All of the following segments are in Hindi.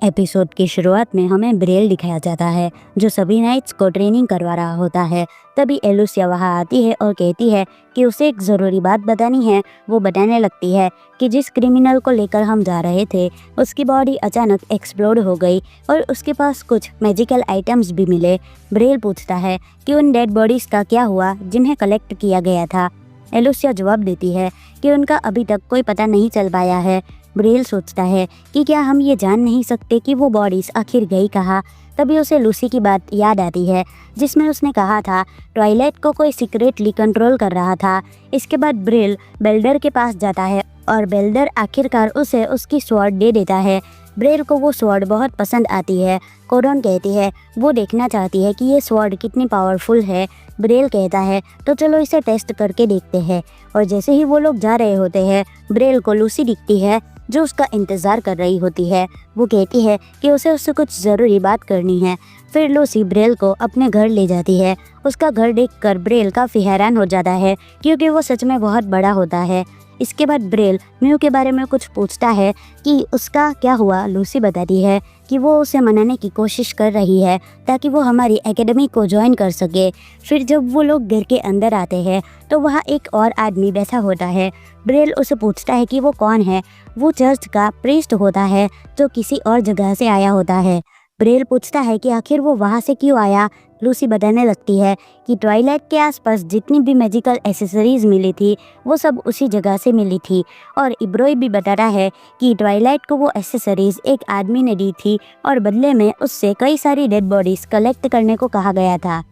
एपिसोड की शुरुआत में हमें ब्रेल दिखाया जाता है जो सभी नाइट्स को ट्रेनिंग करवा रहा होता है। तभी एलुसिया वहाँ आती है और कहती है कि उसे एक ज़रूरी बात बतानी है। वो बताने लगती है कि जिस क्रिमिनल को लेकर हम जा रहे थे उसकी बॉडी अचानक एक्सप्लोड हो गई और उसके पास कुछ मैजिकल आइटम्स भी मिले। ब्रेल पूछता है कि उन डेड बॉडीज़ का क्या हुआ जिन्हें कलेक्ट किया गया था। एलुसिया जवाब देती है कि उनका अभी तक कोई पता नहीं चल पाया है। ब्रेल सोचता है कि क्या हम ये जान नहीं सकते कि वो बॉडीज आखिर गई कहाँ। तभी उसे लूसी की बात याद आती है जिसमें उसने कहा था ट्वाइलाइट को कोई सीक्रेटली कंट्रोल कर रहा था। इसके बाद ब्रेल बेल्डर के पास जाता है और बेल्डर आखिरकार उसे उसकी स्वॉर्ड दे देता है। ब्रेल को वो स्वॉर्ड बहुत पसंद आती है। कोडोन कहती है वो देखना चाहती है कि ये स्वॉर्ड कितनी पावरफुल है। ब्रेल कहता है तो चलो इसे टेस्ट करके देखते हैं। और जैसे ही वो लोग जा रहे होते हैं ब्रेल को लूसी दिखती है जो उसका इंतज़ार कर रही होती है। वो कहती है कि उसे उससे कुछ ज़रूरी बात करनी है। फिर लूसी ब्रेल को अपने घर ले जाती है। उसका घर देखकर ब्रेल काफ़ी हैरान हो जाता है क्योंकि वो सच में बहुत बड़ा होता है। इसके बाद ब्रेल म्यू के बारे में कुछ पूछता है कि उसका क्या हुआ। लूसी बताती है कि वो उसे मनाने की कोशिश कर रही है ताकि वो हमारी एकेडमी को ज्वाइन कर सके। फिर जब वो लोग घर के अंदर आते हैं तो वहाँ एक और आदमी बैठा होता है। ब्रेल उसे पूछता है कि वो कौन है। वो चर्च का प्रीस्ट होता है जो किसी और जगह से आया होता है। ब्रेल पूछता है कि आखिर वो वहाँ से क्यों आया। लूसी बताने लगती है कि ट्वाइलाइट के आसपास जितनी भी मैजिकल एसेसरीज मिली थी वो सब उसी जगह से मिली थी। और इब्रोई भी बताता है कि ट्वाइलाइट को वो एसेसरीज एक आदमी ने दी थी और बदले में उससे कई सारी डेड बॉडीज़ कलेक्ट करने को कहा गया था।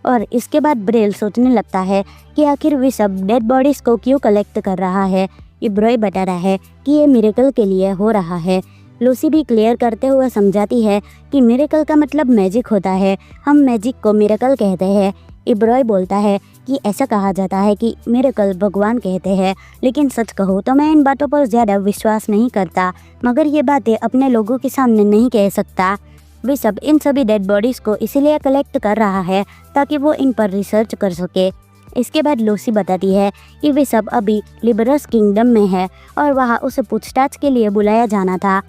और इसके बाद ब्रेल सोचने लगता है कि आखिर वे सब डेड बॉडीज़ को क्यों कलेक्ट कर रहा है। इब्रोई बता रहा है कि ये मिरेकल के लिए हो रहा है। लूसी भी क्लियर करते हुए समझाती है कि मिरेकल का मतलब मैजिक होता है। हम मैजिक को मिरेकल कहते हैं। इब्रोई बोलता है कि ऐसा कहा जाता है कि मिरेकल भगवान कहते हैं, लेकिन सच कहूँ तो मैं इन बातों पर ज़्यादा विश्वास नहीं करता, मगर ये बातें अपने लोगों के सामने नहीं कह सकता। वे सब इन सभी डेड बॉडीज़ को इसीलिए कलेक्ट कर रहा है ताकि वो इन पर रिसर्च कर सके। इसके बाद लूसी बताती है कि वे सब अभी लिबरस किंगडम में है और वहाँ उसे पूछताछ के लिए बुलाया जाना था,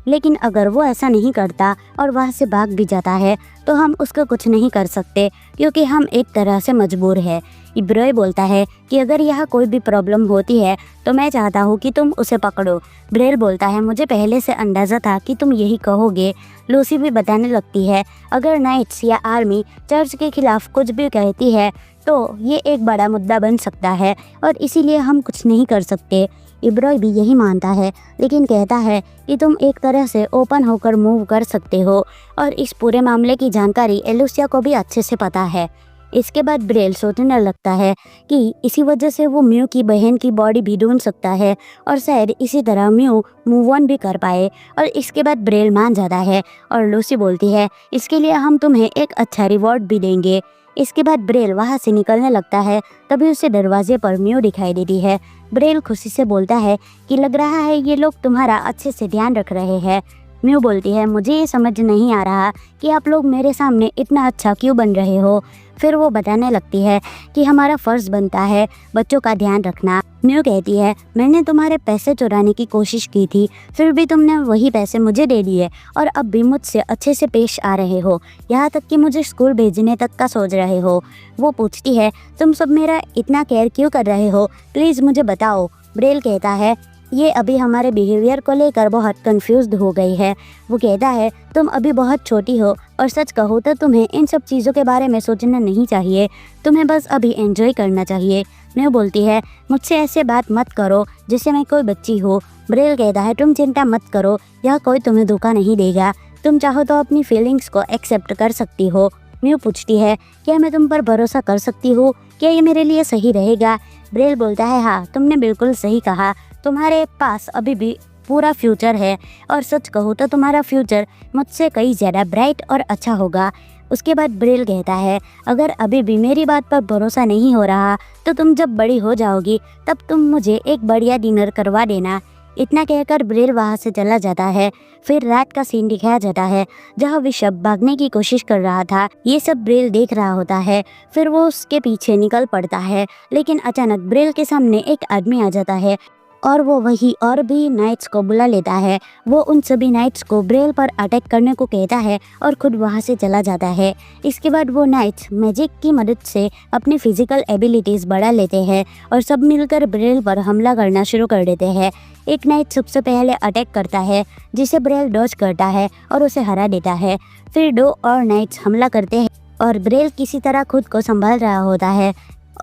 लेकिन अगर वो ऐसा नहीं करता और वहाँ से भाग भी जाता है तो हम उसका कुछ नहीं कर सकते क्योंकि हम एक तरह से मजबूर है। इब्रोई बोलता है कि अगर यहाँ कोई भी प्रॉब्लम होती है तो मैं चाहता हूँ कि तुम उसे पकड़ो। ब्रेल बोलता है मुझे पहले से अंदाज़ा था कि तुम यही कहोगे। लूसी भी बताने लगती है अगर नाइट्स या आर्मी चर्च के खिलाफ कुछ भी कहती है तो ये एक बड़ा मुद्दा बन सकता है और इसीलिए हम कुछ नहीं कर सकते। इब्रोई भी यही मानता है, लेकिन कहता है कि तुम एक तरह से ओपन होकर मूव कर सकते हो और इस पूरे मामले की जानकारी एलुसिया को भी अच्छे से पता है। इसके बाद ब्रेल सोचने लगता है कि इसी वजह से वो म्यू की बहन की बॉडी भी ढूंढ सकता है और शायद इसी तरह म्यू मूव ऑन भी कर पाए। और इसके बाद ब्रेल मान जाता है और लूसी बोलती है इसके लिए हम तुम्हें एक अच्छा रिवॉर्ड भी देंगे। इसके बाद ब्रेल वहाँ से निकलने लगता है। तभी उसे दरवाजे पर म्यू दिखाई देती है। ब्रेल खुशी से बोलता है कि लग रहा है ये लोग तुम्हारा अच्छे से ध्यान रख रहे हैं। म्यू बोलती है मुझे ये समझ नहीं आ रहा कि आप लोग मेरे सामने इतना अच्छा क्यों बन रहे हो। फिर वो बताने लगती है कि हमारा फ़र्ज़ बनता है बच्चों का ध्यान रखना। म्यू कहती है मैंने तुम्हारे पैसे चुराने की कोशिश की थी, फिर भी तुमने वही पैसे मुझे दे दिए और अब भी मुझसे अच्छे से पेश आ रहे हो, यहाँ तक कि मुझे स्कूल भेजने तक का सोच रहे हो। वो पूछती है तुम सब मेरा इतना केयर क्यों कर रहे हो, प्लीज़ मुझे बताओ। ब्रेल कहता है ये अभी हमारे बिहेवियर को लेकर बहुत कंफ्यूज्ड हो गई है। वो कहता है तुम अभी बहुत छोटी हो और सच कहो तो तुम्हें इन सब चीज़ों के बारे में सोचना नहीं चाहिए, तुम्हें बस अभी एंजॉय करना चाहिए। मैं बोलती है मुझसे ऐसे बात मत करो जैसे मैं कोई बच्ची हो। ब्रेल कहता है तुम चिंता मत करो, यह कोई तुम्हें धोखा नहीं देगा, तुम चाहो तो अपनी फीलिंग्स को एक्सेप्ट कर सकती हो। म्यू पूछती है क्या मैं तुम पर भरोसा कर सकती हूँ, क्या ये मेरे लिए सही रहेगा। ब्रेल बोलता है हाँ तुमने बिल्कुल सही कहा, तुम्हारे पास अभी भी पूरा फ्यूचर है और सच कहूँ तो तुम्हारा फ्यूचर मुझसे कई ज़्यादा ब्राइट और अच्छा होगा। उसके बाद ब्रेल कहता है अगर अभी भी मेरी बात पर भरोसा नहीं हो रहा तो तुम जब बड़ी हो जाओगी तब तुम मुझे एक बढ़िया डिनर करवा देना। इतना कहकर ब्रेल वहाँ से चला जाता है। फिर रात का सीन दिखाया जाता है जहाँ विशब भागने की कोशिश कर रहा था। ये सब ब्रेल देख रहा होता है। फिर वो उसके पीछे निकल पड़ता है, लेकिन अचानक ब्रेल के सामने एक आदमी आ जाता है और वो वही और भी नाइट्स को बुला लेता है। वो उन सभी नाइट्स को ब्रेल पर अटैक करने को कहता है और खुद वहाँ से चला जाता है। इसके बाद वो नाइट्स मैजिक की मदद से अपनी फिजिकल एबिलिटीज़ बढ़ा लेते हैं और सब मिलकर ब्रेल पर हमला करना शुरू कर देते हैं। एक नाइट सबसे पहले अटैक करता है जिसे ब्रेल डॉज करता है और उसे हरा देता है। फिर 2 और नाइट्स हमला करते हैं और ब्रेल किसी तरह खुद को संभाल रहा होता है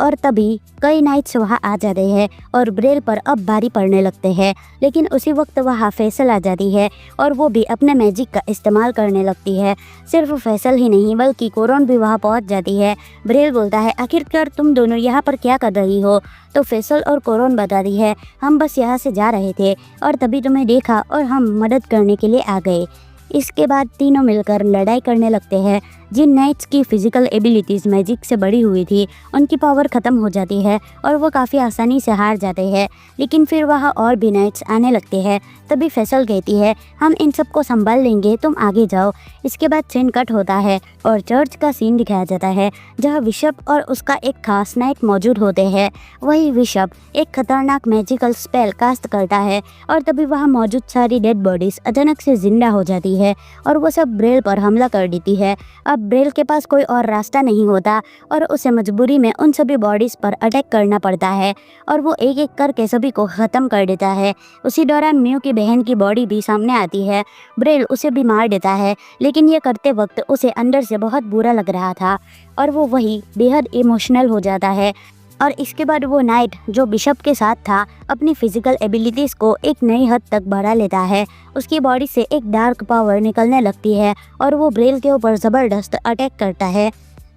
और तभी कई नाइट्स वहाँ आ जाते हैं और ब्रेल पर अब भारी पड़ने लगते हैं। लेकिन उसी वक्त वहाँ फैसल आ जाती है और वो भी अपने मैजिक का इस्तेमाल करने लगती है। सिर्फ फैसल ही नहीं बल्कि कोरोन भी वहाँ पहुँच जाती है। ब्रेल बोलता है, आखिरकार तुम दोनों यहाँ पर क्या कर रही हो? तो फैसल और कोरोन बताती है, हम बस यहाँ से जा रहे थे और तभी तुम्हें देखा और हम मदद करने के लिए आ गए। इसके बाद तीनों मिलकर लड़ाई करने लगते हैं। जिन नाइट्स की फिजिकल एबिलिटीज़ मैजिक से बढ़ी हुई थी उनकी पावर ख़त्म हो जाती है और वो काफ़ी आसानी से हार जाते हैं। लेकिन फिर वहाँ और भी नाइट्स आने लगते हैं। तभी फैसल कहती है, हम इन सबको संभाल लेंगे, तुम आगे जाओ। इसके बाद सीन कट होता है और चर्च का सीन दिखाया जाता है जहाँ बिशप और उसका एक खास नाइट मौजूद होते हैं। वही बिशप एक खतरनाक मैजिकल स्पेल कास्ट करता है और तभी वहाँ मौजूद सारी डेड बॉडीज अचानक से जिंदा हो जाती है और वो सब ब्रेल पर हमला कर देती है। अब ब्रेल के पास कोई और रास्ता नहीं होता और उसे मजबूरी में उन सभी बॉडीज पर अटैक करना पड़ता है और वो एक एक करके सभी को ख़त्म कर देता है। उसी दौरान म्यू की बहन की बॉडी भी सामने आती है। ब्रेल उसे भी मार देता है लेकिन ये करते वक्त उसे अंदर से बहुत बुरा लग रहा था और वो वही बेहद इमोशनल हो जाता है। और इसके बाद वो नाइट जो बिशप के साथ था अपनी फिजिकल एबिलिटीज़ को एक नई हद तक बढ़ा लेता है। उसकी बॉडी से एक डार्क पावर निकलने लगती है और वो ब्रेल के ऊपर ज़बरदस्त अटैक करता है।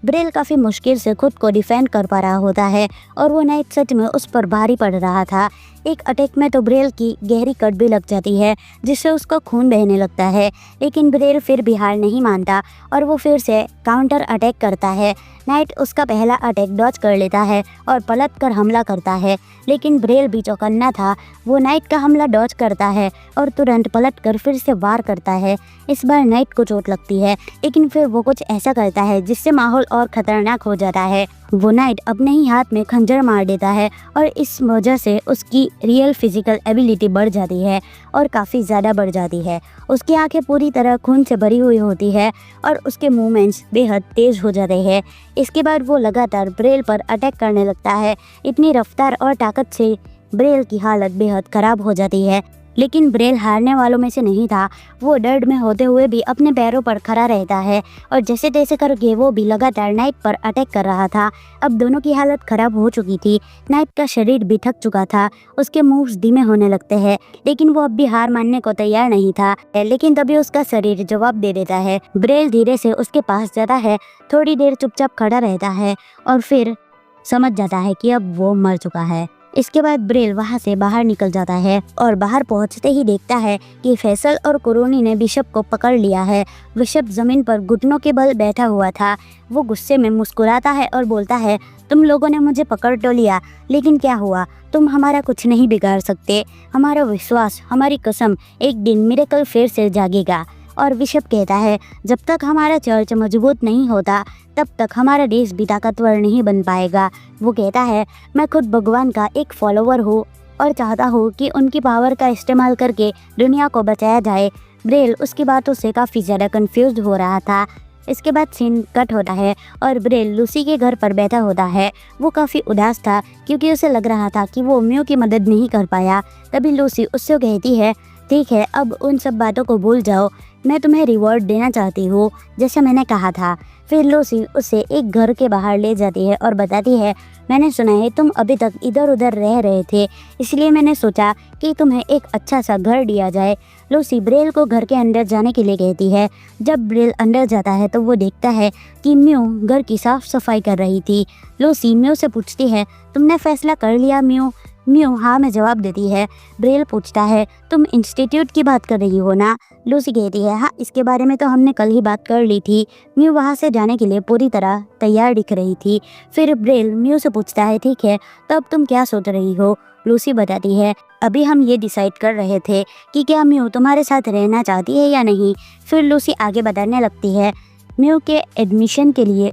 ब्रेल काफ़ी मुश्किल से खुद को डिफेंड कर पा रहा होता है और वो नाइट सच में उस पर भारी पड़ रहा था। एक अटैक में तो ब्रेल की गहरी कट भी लग जाती है जिससे उसका खून बहने लगता है। लेकिन ब्रेल फिर भी हार नहीं मानता और वो फिर से काउंटर अटैक करता है। नाइट उसका पहला अटैक डॉज कर लेता है और पलट कर हमला करता है। लेकिन ब्रेल भी चौकन्ना था। वो नाइट का हमला डॉज करता है और तुरंत पलट कर फिर से वार करता है। इस बार नाइट को चोट लगती है लेकिन फिर वो कुछ ऐसा करता है जिससे माहौल और ख़तरनाक हो जाता है। वो नाइट अपने ही हाथ में खंजर मार देता है और इस वजह से उसकी रियल फिजिकल एबिलिटी बढ़ जाती है और काफ़ी ज़्यादा बढ़ जाती है। उसकी आंखें पूरी तरह खून से भरी हुई होती है और उसके मूवमेंट्स बेहद तेज़ हो जाते हैं। इसके बाद वो लगातार ब्रेल पर अटैक करने लगता है। इतनी रफ्तार और ताकत से ब्रेल की हालत बेहद ख़राब हो जाती है। लेकिन ब्रेल हारने वालों में से नहीं था। वो दर्द में होते हुए भी अपने पैरों पर खड़ा रहता है और जैसे तैसे करके वो भी लगातार नाइट पर अटैक कर रहा था। अब दोनों की हालत खराब हो चुकी थी। नाइट का शरीर भी थक चुका था। उसके मूव्स धीमे होने लगते हैं लेकिन वो अब भी हार मानने को तैयार नहीं था। लेकिन तभी उसका शरीर जवाब दे देता है। ब्रेल धीरे से उसके पास जाता है, थोड़ी देर चुपचाप खड़ा रहता है और फिर समझ जाता है कि अब वो मर चुका है। इसके बाद ब्रेल वहाँ से बाहर निकल जाता है और बाहर पहुँचते ही देखता है कि फैसल और कुरोनी ने बिशप को पकड़ लिया है। बिशप जमीन पर घुटनों के बल बैठा हुआ था। वो गुस्से में मुस्कुराता है और बोलता है, तुम लोगों ने मुझे पकड़ तो लिया लेकिन क्या हुआ? तुम हमारा कुछ नहीं बिगाड़ सकते। हमारा विश्वास, हमारी कसम, एक दिन मिरेकल फिर से जागेगा। और बिशप कहता है, जब तक हमारा चर्च मजबूत नहीं होता तब तक हमारा देश भी ताकतवर नहीं बन पाएगा। वो कहता है, मैं खुद भगवान का एक फॉलोवर हूँ और चाहता हूँ कि उनकी पावर का इस्तेमाल करके दुनिया को बचाया जाए। ब्रेल उसकी बातों से काफ़ी ज़्यादा कंफ्यूज हो रहा था। इसके बाद सीन कट होता है और ब्रेल लूसी के घर पर बैठा होता है। वो काफ़ी उदास था क्योंकि उसे लग रहा था कि वो म्यू की मदद नहीं कर पाया। तभी लूसी उससे कहती है, ठीक है, अब उन सब बातों को भूल जाओ, मैं तुम्हें रिवॉर्ड देना चाहती हूँ जैसे मैंने कहा था। फिर लूसी उसे एक घर के बाहर ले जाती है और बताती है, मैंने सुना है तुम अभी तक इधर उधर रह रहे थे, इसलिए मैंने सोचा कि तुम्हें एक अच्छा सा घर दिया जाए। लूसी ब्रेल को घर के अंदर जाने के लिए कहती है। जब ब्रेल अंदर जाता है तो वो देखता है कि म्यू घर की साफ सफाई कर रही थी। लूसी म्यू से पूछती है, तुमने फैसला कर लिया म्यू? म्यू हाँ में जवाब देती है। ब्रेल पूछता है, तुम इंस्टीट्यूट की बात कर रही हो ना? लूसी कहती है, हाँ, इसके बारे में तो हमने कल ही बात कर ली थी। म्यू वहाँ से जाने के लिए पूरी तरह तैयार दिख रही थी। फिर ब्रेल म्यू से पूछता है, ठीक है, तो अब तुम क्या सोच रही हो? लूसी बताती है, अभी हम ये डिसाइड कर रहे थे कि क्या म्यू तुम्हारे साथ रहना चाहती है या नहीं। फिर लूसी आगे बताने लगती है, म्यू के एडमिशन के लिए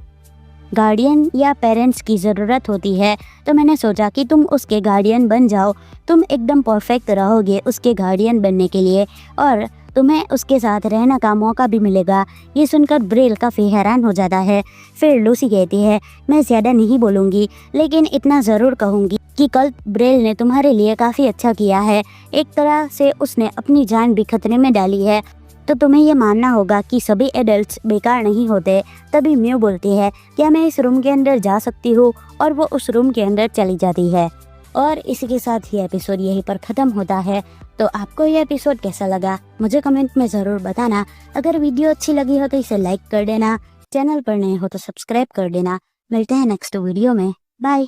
गार्डियन या पेरेंट्स की ज़रूरत होती है, तो मैंने सोचा कि तुम उसके गार्डियन बन जाओ। तुम एकदम परफेक्ट रहोगे उसके गार्डियन बनने के लिए और तुम्हें उसके साथ रहने का मौका भी मिलेगा। ये सुनकर ब्रेल काफ़ी हैरान हो जाता है। फिर लूसी कहती है, मैं ज़्यादा नहीं बोलूँगी, लेकिन इतना ज़रूर कहूँगी कि कल ब्रेल ने तुम्हारे लिए काफ़ी अच्छा किया है। एक तरह से उसने अपनी जान भी खतरे में डाली है, तो तुम्हें ये मानना होगा कि सभी एडल्ट्स बेकार नहीं होते। तभी म्यू बोलती है, क्या मैं इस रूम के अंदर जा सकती हूँ? और वो उस रूम के अंदर चली जाती है। और इसी के साथ ये एपिसोड यहीं पर ख़त्म होता है। तो आपको ये एपिसोड कैसा लगा मुझे कमेंट में ज़रूर बताना। अगर वीडियो अच्छी लगी हो तो इसे लाइक कर देना, चैनल पर नए हो तो सब्सक्राइब कर देना। मिलते हैं नेक्स्ट वीडियो में। बाय।